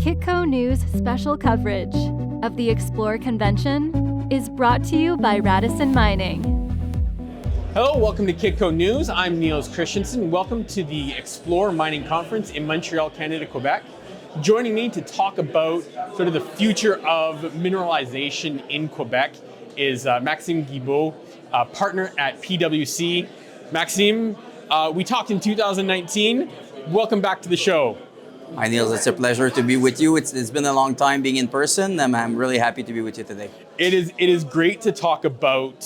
Kitco News special coverage of the Xplor convention is brought to you by Radisson Mining. Hello, welcome to Kitco News. I'm Niels Christensen. Welcome to the Xplor Mining Conference in Montreal, Canada, Quebec. Joining me to talk about sort of the future of mineralization in Quebec is Maxime Guilbault, partner at PwC. Maxime, we talked in 2019. Welcome back to the show. Hi Niels, it's a pleasure to be with you. It's been a long time being in person, and I'm really happy to be with you today. It is great to talk about,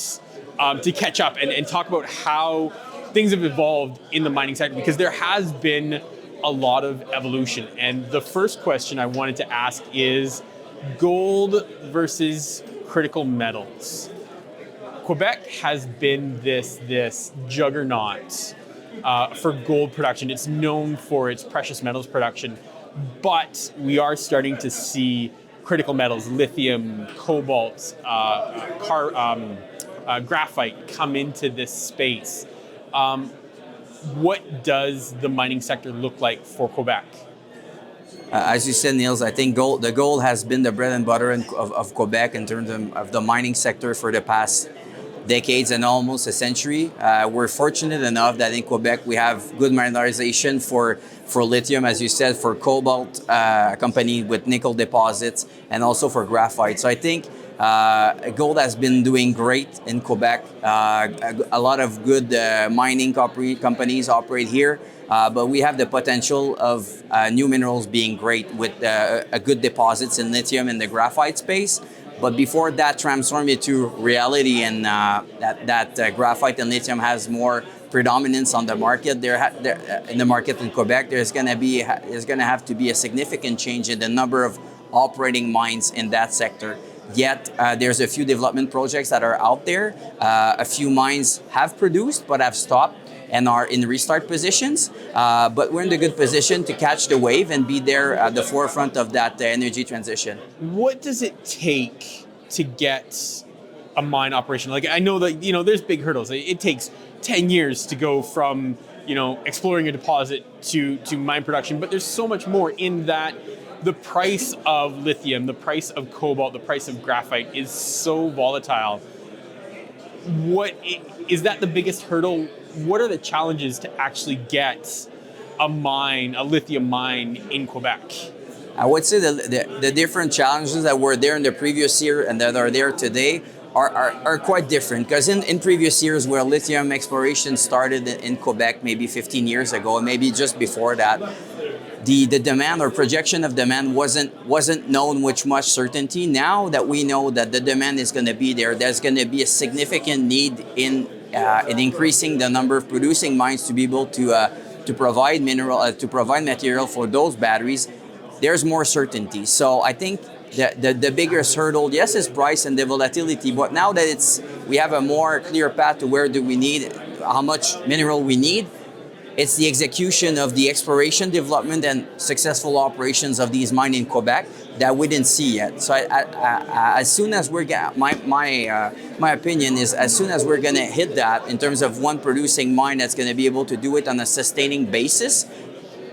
to catch up and talk about how things have evolved in the mining sector, because there has been a lot of evolution. And the first question I wanted to ask is gold versus critical metals. Quebec has been this juggernaut for gold production. It's known for its precious metals production, but we are starting to see critical metals, lithium, cobalt, graphite come into this space. What does the mining sector look like for Quebec? As you said, Niels, I think the gold has been the bread and butter of Quebec in terms of the mining sector for the past decades and almost a century. We're fortunate enough that in Quebec we have good mineralization for lithium, as you said, for cobalt, accompanied with nickel deposits, and also for graphite. So I think gold has been doing great in Quebec. A lot of good mining companies operate here, but we have the potential of new minerals being great with a good deposits in lithium in the graphite space. But before that transforms into reality and that graphite and lithium has more predominance on the market, in the market in Quebec, there's going to have to be a significant change in the number of operating mines in that sector. Yet there's a few development projects that are out there. A few mines have produced but have stopped and are in restart positions. But we're in a good position to catch the wave and be there at the forefront of that energy transition. What does it take to get a mine operation? Like, I know that, there's big hurdles. It takes 10 years to go from, exploring a deposit to mine production, but there's so much more in that. The price of lithium, the price of cobalt, the price of graphite is so volatile. Is that the biggest hurdle? What are the challenges to actually get a lithium mine in Quebec? I would say the different challenges that were there in the previous year and that are there today are quite different. Because in previous years where lithium exploration started in Quebec maybe 15 years ago, and maybe just before that, the demand or projection of demand wasn't known with much certainty. Now that we know that the demand is going to be there, there's going to be a significant need in increasing the number of producing mines to be able to provide material for those batteries. There's more certainty. So I think the biggest hurdle, yes, is price and the volatility. But now that we have a more clear path to where do we need, how much mineral we need, it's the execution of the exploration, development, and successful operations of these mines in Quebec that we didn't see yet. So as soon as my opinion is, as soon as we're going to hit that in terms of one producing mine that's going to be able to do it on a sustaining basis,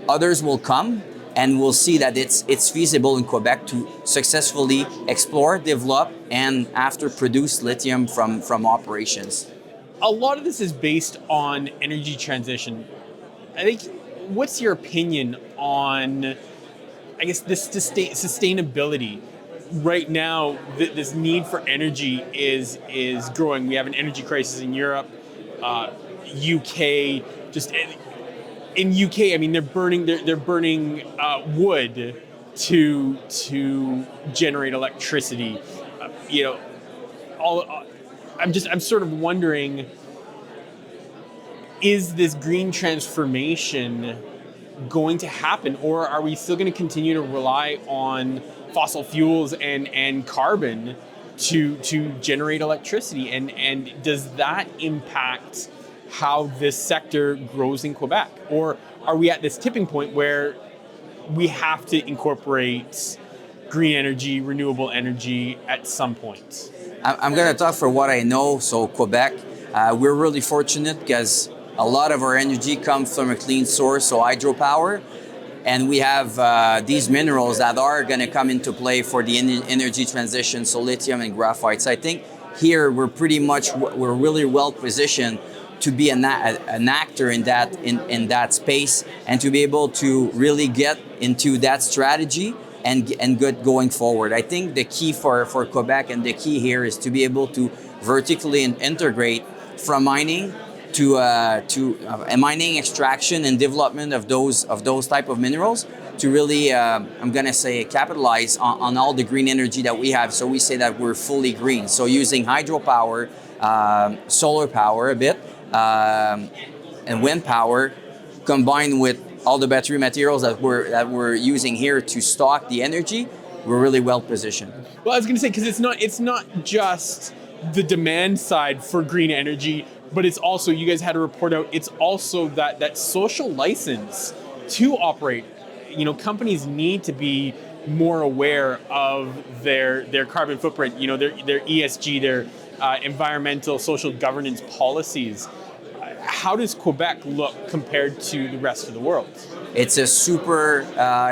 others will come and we'll see that it's feasible in Quebec to successfully explore, develop, and after produce lithium from operations. A lot of this is based on energy transition. I think, what's your opinion on, I guess, this sustainability? Right now, this need for energy is growing. We have an energy crisis in Europe, UK. Just in UK, I mean, they're burning wood to generate electricity. I'm sort of wondering, is this green transformation going to happen, or are we still going to continue to rely on fossil fuels and carbon to generate electricity? And does that impact how this sector grows in Quebec? Or are we at this tipping point where we have to incorporate green energy, renewable energy at some point? I'm going to talk for what I know. So Quebec, we're really fortunate because a lot of our energy comes from a clean source, so hydropower. And we have these minerals that are going to come into play for the energy transition, so lithium and graphite. So I think here we're really well positioned to be an actor in that space, and to be able to really get into that strategy and good going forward. I think the key for Quebec, and the key here, is to be able to vertically integrate from mining to mining, extraction, and development of those type of minerals, to really I'm gonna say capitalize on all the green energy that we have. So we say that we're fully green. So using hydropower, solar power a bit, and wind power, combined with all the battery materials that we're using here to stock the energy, we're really well positioned. Well, I was going to say, because it's not just the demand side for green energy, but it's also, you guys had a report out, it's also that social license to operate. You know, companies need to be more aware of their carbon footprint, you know, their ESG, their environmental, social governance policies. How does Quebec look compared to the rest of the world? It's a super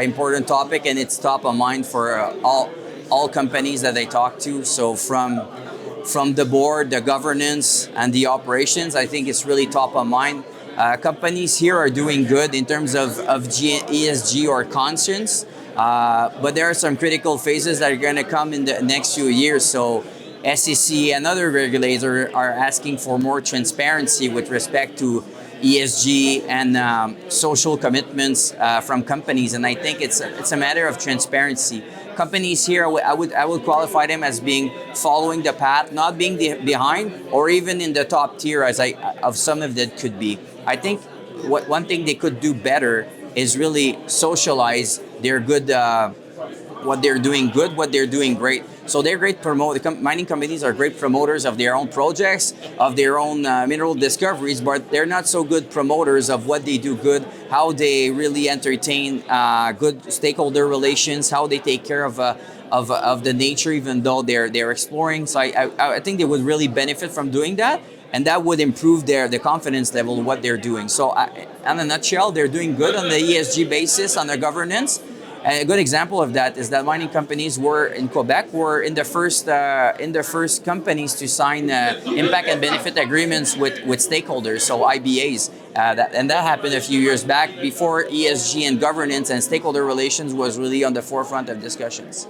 important topic, and it's top of mind for all companies that I talk to. So from the board, the governance, and the operations, I think it's really top of mind. Companies here are doing good in terms of ESG or conscience, but there are some critical phases that are going to come in the next few years. So SEC and other regulators are asking for more transparency with respect to ESG and social commitments from companies, and I think it's a matter of transparency. Companies here, I would qualify them as being following the path, not being behind or even in the top tier of some of that could be. I think one thing they could do better is really socialize their good, what they're doing good, what they're doing great. So they're great mining companies are great promoters of their own projects, of their own mineral discoveries, but they're not so good promoters of what they do good, how they really entertain good stakeholder relations, how they take care of the nature, even though they're exploring. So I think they would really benefit from doing that, and that would improve the confidence level of what they're doing. So in a nutshell, they're doing good on the ESG basis, on the governance. A good example of that is that mining companies in Quebec were in the first companies to sign impact and benefit agreements with stakeholders, so IBAs, and that happened a few years back, before ESG and governance and stakeholder relations was really on the forefront of discussions.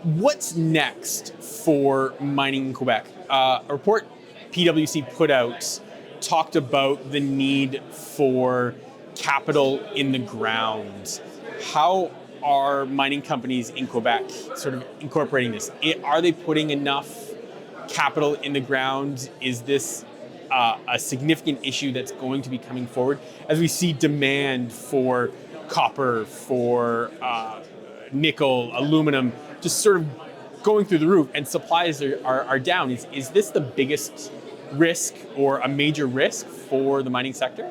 What's next for mining in Quebec? A report PwC put out talked about the need for capital in the ground. How are mining companies in Quebec sort of incorporating this? Are they putting enough capital in the ground? Is this a significant issue that's going to be coming forward as we see demand for copper, for nickel, aluminum, just sort of going through the roof, and supplies are down? Is this the biggest risk or a major risk for the mining sector?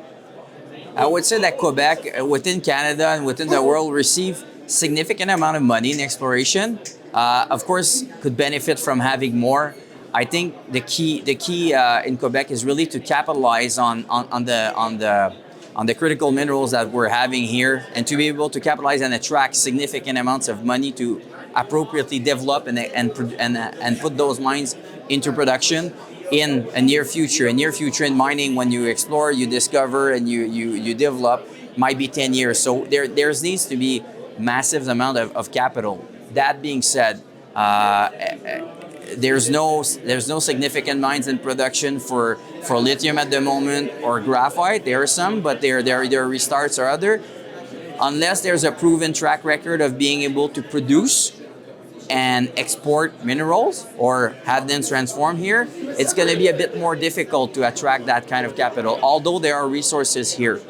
I would say that Quebec, within Canada and within the world, receive significant amount of money in exploration. Of course, could benefit from having more. I think the key in Quebec is really to capitalize on the critical minerals that we're having here, and to be able to capitalize and attract significant amounts of money to appropriately develop and put those mines into production in a near future. A near future in mining, when you explore, you discover, and you develop, might be 10 years. So there needs to be massive amount of capital. That being said, there's no significant mines in production for lithium at the moment, or graphite. There are some, but they're restarts or other. Unless there's a proven track record of being able to produce and export minerals or have them transformed here, it's going to be a bit more difficult to attract that kind of capital, although there are resources here.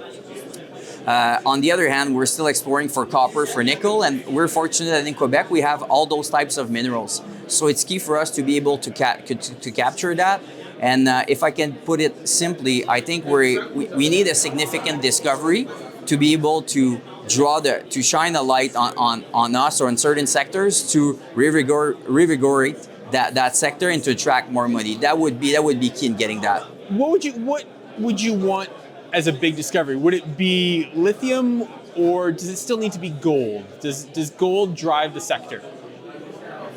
On the other hand, we're still exploring for copper, for nickel, and we're fortunate that in Quebec we have all those types of minerals. So it's key for us to be able to capture that. And if I can put it simply, I think we need a significant discovery to be able to to shine a light on us or in certain sectors, to revigorate that sector and to attract more money. That would be key in getting that. What would you want as a big discovery? Would it be lithium, or does it still need to be gold? Does gold drive the sector?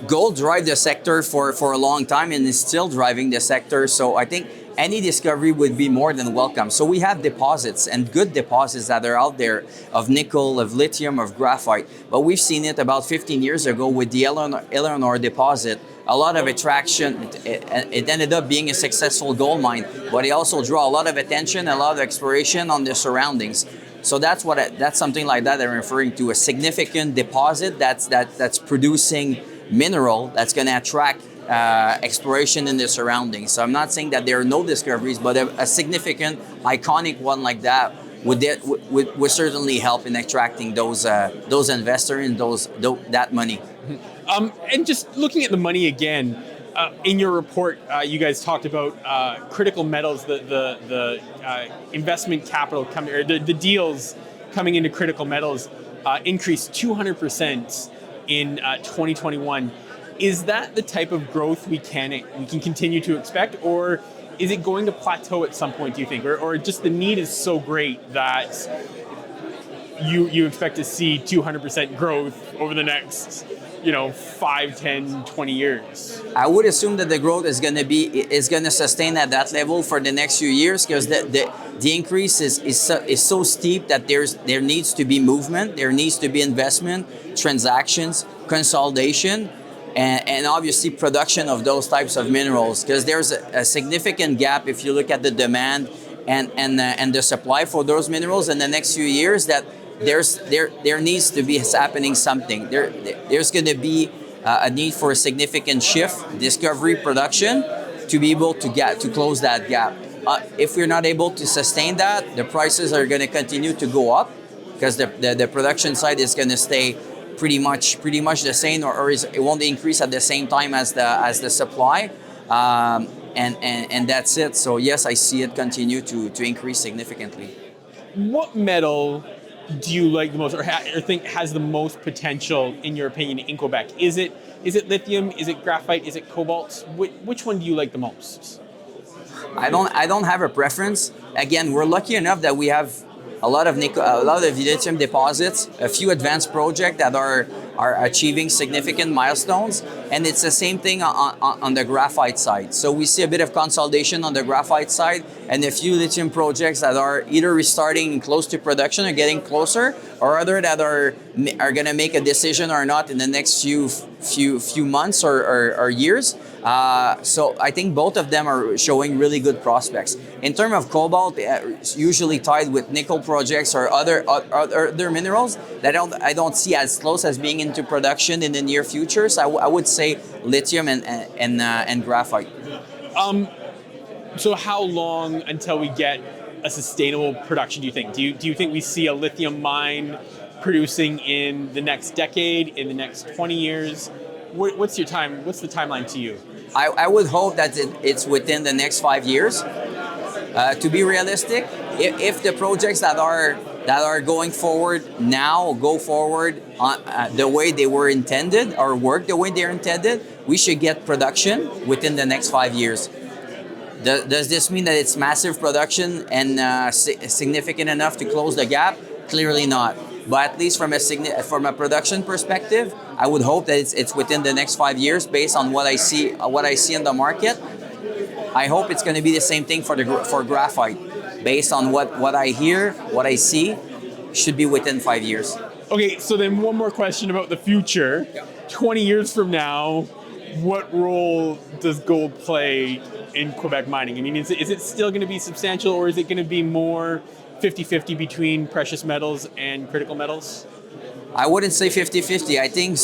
Gold drive the sector for a long time and is still driving the sector. So I think any discovery would be more than welcome. So we have deposits and good deposits that are out there of nickel, of lithium, of graphite. But we've seen it about 15 years ago with the Eleanor deposit. A lot of attraction. It ended up being a successful gold mine, but it also drew a lot of attention, a lot of exploration on the surroundings. So that's something like that I'm referring to, a significant deposit that's producing mineral that's going to attract exploration in the surroundings. So I'm not saying that there are no discoveries, but a significant, iconic one like that would certainly help in attracting those investors and that money. And just looking at the money again, in your report, you guys talked about critical metals, the investment capital coming, or the deals coming into critical metals increased 200% in 2021. Is that the type of growth we can continue to expect, or is it going to plateau at some point, do you think? Or just the need is so great that you expect to see 200% growth over the next 5, 10, 20 years? I would assume that the growth is going to sustain at that level for the next few years, because the increase is so steep that there needs to be movement, there needs to be investment, transactions, consolidation, and obviously production of those types of minerals, because there's a significant gap if you look at the demand and the supply for those minerals in the next few years. That there needs to be happening something. There's going to be a need for a significant shift, discovery, production, to be able to close that gap. If we're not able to sustain that, the prices are going to continue to go up, because the production side is going to stay pretty much the same, or it won't increase at the same time as the supply, and that's it. So yes, I see it continue to increase significantly. What metal do you like the most, or think has the most potential in your opinion in Quebec? Is it lithium? Is it graphite? Is it cobalt? Which one do you like the most? I don't have a preference. Again, we're lucky enough that we have a lot of nickel, a lot of lithium deposits, a few advanced projects that are achieving significant milestones, and it's the same thing on the graphite side. So we see a bit of consolidation on the graphite side, and a few lithium projects that are either restarting close to production or getting closer, or other that are going to make a decision or not in the next few months or years. So I think both of them are showing really good prospects. In terms of cobalt, usually tied with nickel projects or other minerals that I don't see as close as being into production in the near future. So I would say lithium and graphite. So how long until we get a sustainable production, do you think? Do you think we see a lithium mine producing in the next decade, in the next 20 years? What's the timeline to you? I would hope that it's within the next 5 years. To be realistic, if the projects that are going forward now go forward on the way they were intended, or work the way they're intended, we should get production within the next 5 years. Does this mean that it's massive production and significant enough to close the gap? Clearly not. But at least from a production perspective, I would hope that it's within the next 5 years, based on what I see in the market. I hope it's going to be the same thing for graphite, based on what I hear, what I see, should be within 5 years. Okay, so then one more question about the future. 20 years from now, what role does gold play in Quebec mining? I mean, is it still going to be substantial, or is it going to be more 50-50 between precious metals and critical metals? I wouldn't say 50-50. I think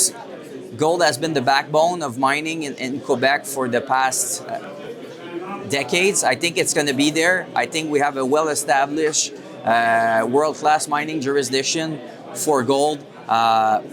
gold has been the backbone of mining in Quebec for the past decades. I think it's going to be there. I think we have a well-established world-class mining jurisdiction for gold.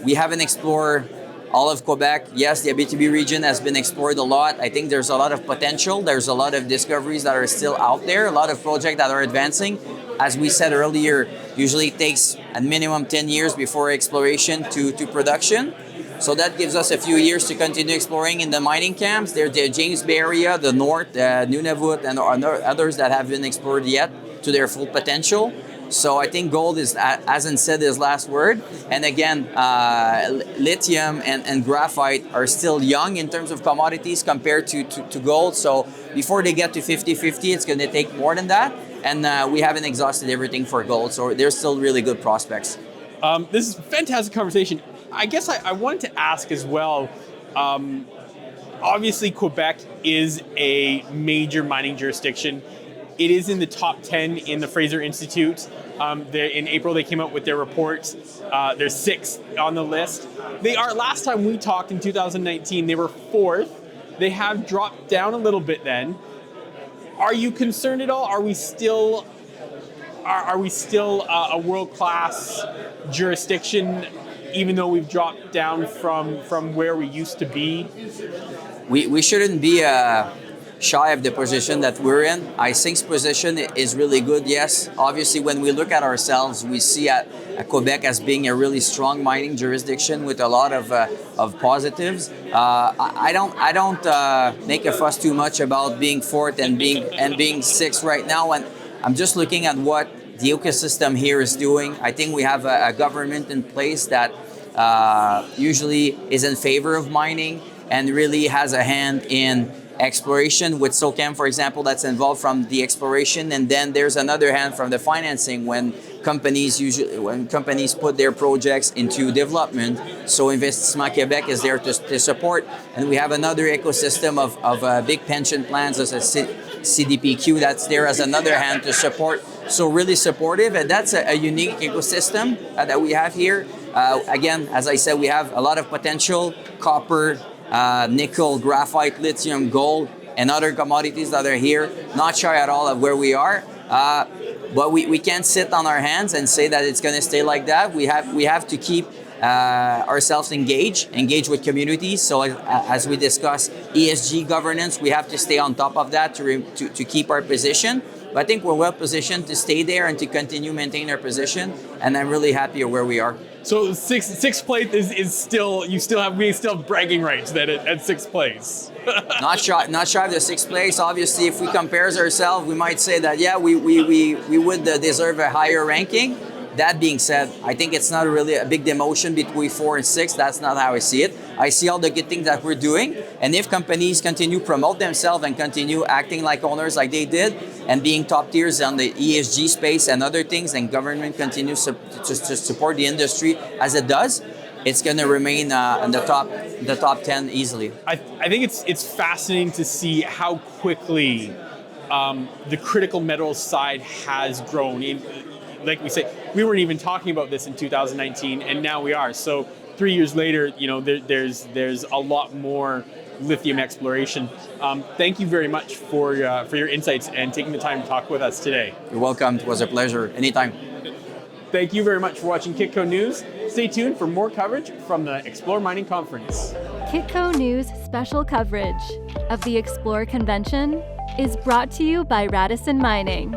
We haven't explored all of Quebec. Yes, the Abitibi region has been explored a lot. I think there's a lot of potential. There's a lot of discoveries that are still out there, a lot of projects that are advancing. As we said earlier, usually it takes a minimum 10 years before exploration to production. So that gives us a few years to continue exploring in the mining camps. There's the James Bay area, the north, Nunavut, and others that haven't been explored yet to their full potential. So I think gold hasn't said his last word. And again, lithium and graphite are still young in terms of commodities compared to gold. So before they get to 50-50, it's going to take more than that. And we haven't exhausted everything for gold. So there's still really good prospects. This is a fantastic conversation. I guess I wanted to ask as well, obviously Quebec is a major mining jurisdiction. It is in the top 10 in the Fraser Institute. In April, they came out with their report. They're 6th on the list. Last time we talked in 2019, they were 4th. They have dropped down a little bit then. Are you concerned at all? Are we still a world-class jurisdiction, even though we've dropped down from where we used to be? We shouldn't be shy of the position that we're in. I think position is really good, yes. Obviously, when we look at ourselves, we see at Quebec as being a really strong mining jurisdiction with a lot of positives. I don't make a fuss too much about being 4th and being 6th right now. And I'm just looking at what the ecosystem here is doing. I think we have a government in place that usually is in favor of mining and really has a hand in exploration with SOCAM, for example, that's involved from the exploration, and then there's another hand from the financing when companies put their projects into development. So Investissement Québec is there to support, and we have another ecosystem of big pension plans as a CDPQ that's there as another hand to support. So really supportive, and that's a unique ecosystem that we have here. Again, as I said, we have a lot of potential: copper, nickel, graphite, lithium, gold, and other commodities that are here. Not shy at all of where we are, but we can't sit on our hands and say that it's going to stay like that. We have to keep ourselves engaged with communities. So as we discuss ESG governance, we have to stay on top of that to keep our position. But I think we're well positioned to stay there and to continue maintaining our position. And I'm really happy with where we are. So sixth place is still, we still have bragging rights that at 6th place. Not shy of the 6th place. Obviously, if we compare ourselves, we might say that we would deserve a higher ranking. That being said, I think it's not really a big demotion between 4 and 6. That's not how I see it. I see all the good things that we're doing, and if companies continue to promote themselves and continue acting like owners like they did, and being top tiers on the ESG space and other things, and government continues to support the industry as it does, it's going to remain in the top 10 easily. I think it's fascinating to see how quickly the critical metals side has grown. Like we say, we weren't even talking about this in 2019, and now we are. So 3 years later, there's a lot more lithium exploration. Thank you very much for your insights and taking the time to talk with us today. You're welcome. It was a pleasure. Anytime. Thank you very much for watching Kitco News. Stay tuned for more coverage from the Xplor Mining Conference. Kitco News special coverage of the Xplor Convention is brought to you by Radisson Mining.